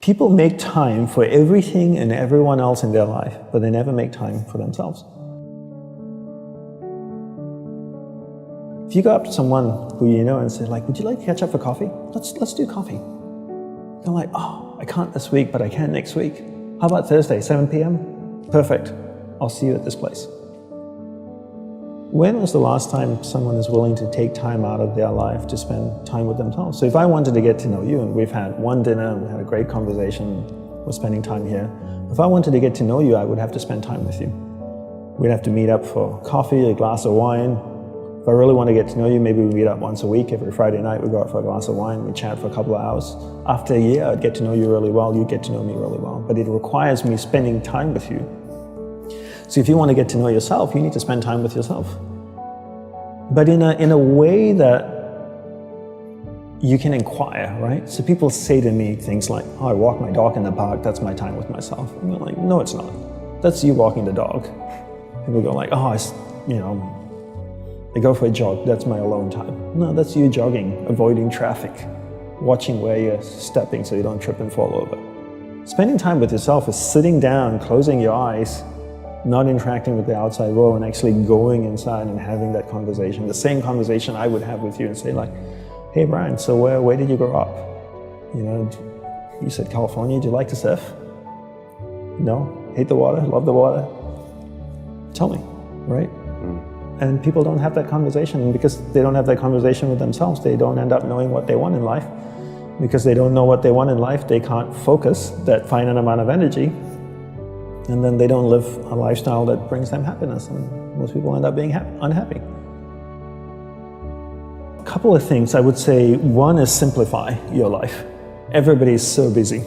People make time for everything and everyone else in their life, but they never make time for themselves. If you go up to someone who you know and say, like, would you like to catch up for coffee? Let's do coffee. They're like, oh, I can't this week, but I can next week. How about Thursday, 7 p.m.? Perfect. I'll see you at this place. When was the last time someone is willing to take time out of their life to spend time with themselves? So if I wanted to get to know you, and we've had one dinner and we had a great conversation, we're spending time here. If I wanted to get to know you, I would have to spend time with you. We'd have to meet up for coffee, a glass of wine. If I really want to get to know you, maybe we meet up once a week. Every Friday night we go out for a glass of wine, we chat for a couple of hours. After a year, I'd get to know you really well, you get to know me really well. But it requires me spending time with you. So if you want to get to know yourself, you need to spend time with yourself. But in a way that you can inquire, right? So people say to me things like, oh, I walk my dog in the park, that's my time with myself. And I'm like, no, it's not. That's you walking the dog. People go like, oh, I go for a jog, that's my alone time. No, that's you jogging, avoiding traffic, watching where you're stepping so you don't trip and fall over. Spending time with yourself is sitting down, closing your eyes, not interacting with the outside world, and actually going inside and having that conversation. The same conversation I would have with you and say like, hey Brian, so where did you grow up? You know, you said California, do you like to surf? No? Hate the water, love the water? Tell me, right? And people don't have that conversation, and because they don't have that conversation with themselves, they don't end up knowing what they want in life. Because they don't know what they want in life, they can't focus that finite amount of energy, and then they don't live a lifestyle that brings them happiness, and most people end up being unhappy. A couple of things I would say. One is simplify your life. Everybody's so busy.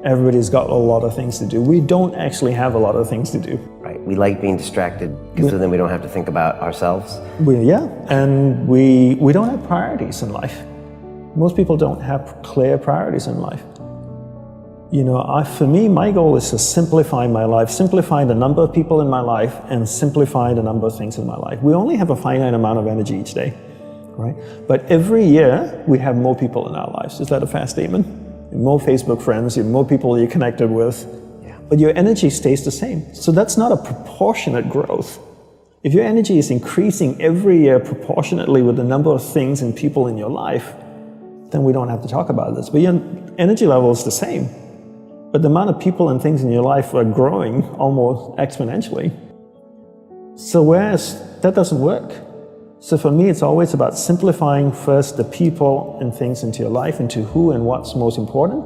Everybody's got a lot of things to do. We don't actually have a lot of things to do. Right, we like being distracted because then we don't have to think about ourselves. And we don't have priorities in life. Most people don't have clear priorities in life. You know, for me, my goal is to simplify my life, simplify the number of people in my life, and simplify the number of things in my life. We only have a finite amount of energy each day, right? But every year, we have more people in our lives. Is that a fair statement? More Facebook friends, you have more people you're connected with, but your energy stays the same. So that's not a proportionate growth. If your energy is increasing every year proportionately with the number of things and people in your life, then we don't have to talk about this. But your energy level is the same. But the amount of people and things in your life are growing almost exponentially. So whereas that doesn't work. So for me, it's always about simplifying first the people and things into your life, into who and what's most important,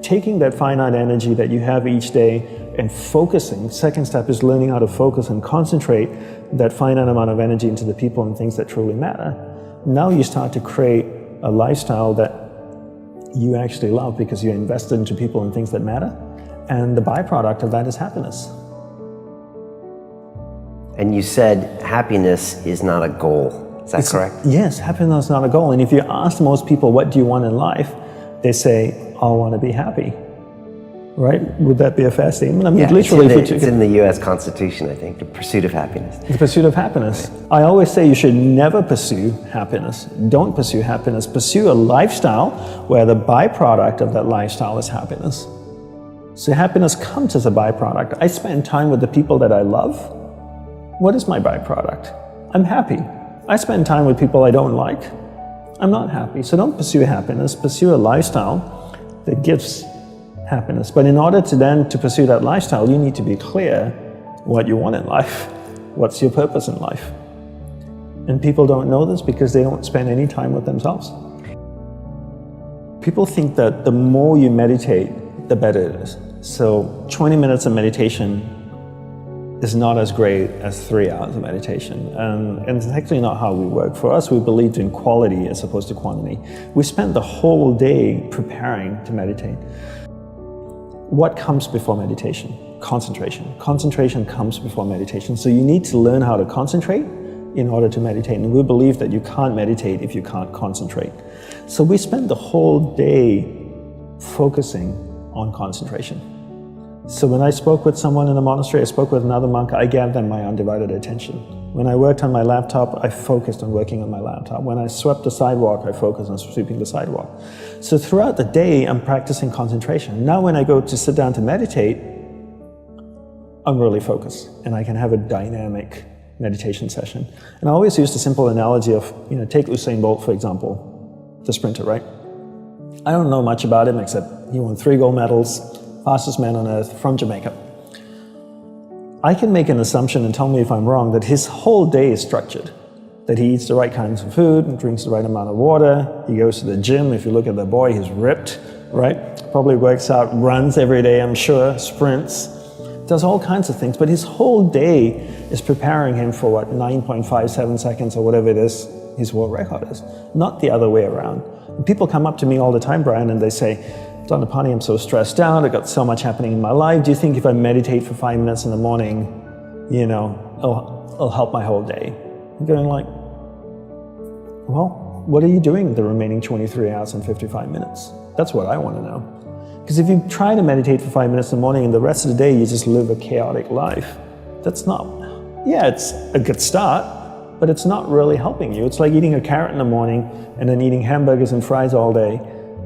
taking that finite energy that you have each day and focusing. Second step is learning how to focus and concentrate that finite amount of energy into the people and things that truly matter. Now you start to create a lifestyle that you actually love because you're invested into people and things that matter. And the byproduct of that is happiness. And you said happiness is not a goal. Is that correct? Yes, happiness is not a goal. And if you ask most people, what do you want in life? They say, I want to be happy. Right? Would that be a fair statement? I mean, literally, it's in the U.S. Constitution, I think, the pursuit of happiness. The pursuit of happiness. Right. I always say you should never pursue happiness. Don't pursue happiness. Pursue a lifestyle where the byproduct of that lifestyle is happiness. So happiness comes as a byproduct. I spend time with the people that I love. What is my byproduct? I'm happy. I spend time with people I don't like. I'm not happy. So don't pursue happiness. Pursue a lifestyle that gives happiness. But in order to pursue that lifestyle, you need to be clear what you want in life. What's your purpose in life? And people don't know this because they don't spend any time with themselves. People think that the more you meditate, the better it is. So 20 minutes of meditation is not as great as 3 hours of meditation. And it's actually not how we work. For us, we believed in quality as opposed to quantity. We spent the whole day preparing to meditate. What comes before meditation? Concentration. Concentration comes before meditation. So you need to learn how to concentrate in order to meditate. And we believe that you can't meditate if you can't concentrate. So we spend the whole day focusing on concentration. So when I spoke with someone in the monastery, I spoke with another monk, I gave them my undivided attention. When I worked on my laptop, I focused on working on my laptop. When I swept the sidewalk, I focused on sweeping the sidewalk. So throughout the day, I'm practicing concentration. Now when I go to sit down to meditate, I'm really focused, and I can have a dynamic meditation session. And I always use the simple analogy of, take Usain Bolt, for example, the sprinter, right? I don't know much about him except he won 3 gold medals, fastest man on earth from Jamaica. I can make an assumption, and tell me if I'm wrong, that his whole day is structured. That he eats the right kinds of food and drinks the right amount of water. He goes to the gym. If you look at the boy, he's ripped, right? Probably works out, runs every day, I'm sure, sprints, does all kinds of things. But his whole day is preparing him for 9.57 seconds or whatever it is his world record is, not the other way around. And people come up to me all the time, Brian, and they say, Dandapani, I'm so stressed out, I've got so much happening in my life. Do you think if I meditate for 5 minutes in the morning, it'll help my whole day? I'm going like, well, what are you doing the remaining 23 hours and 55 minutes? That's what I want to know. Because if you try to meditate for 5 minutes in the morning and the rest of the day you just live a chaotic life, that's not, it's a good start, but it's not really helping you. It's like eating a carrot in the morning and then eating hamburgers and fries all day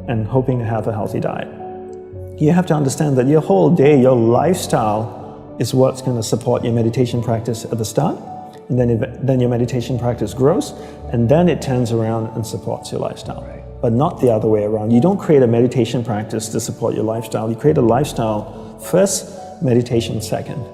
and hoping to have a healthy diet. You have to understand that your whole day, your lifestyle is what's going to support your meditation practice at the start, and then your meditation practice grows, and then it turns around and supports your lifestyle. But not the other way around. You don't create a meditation practice to support your lifestyle. You create a lifestyle first, meditation second.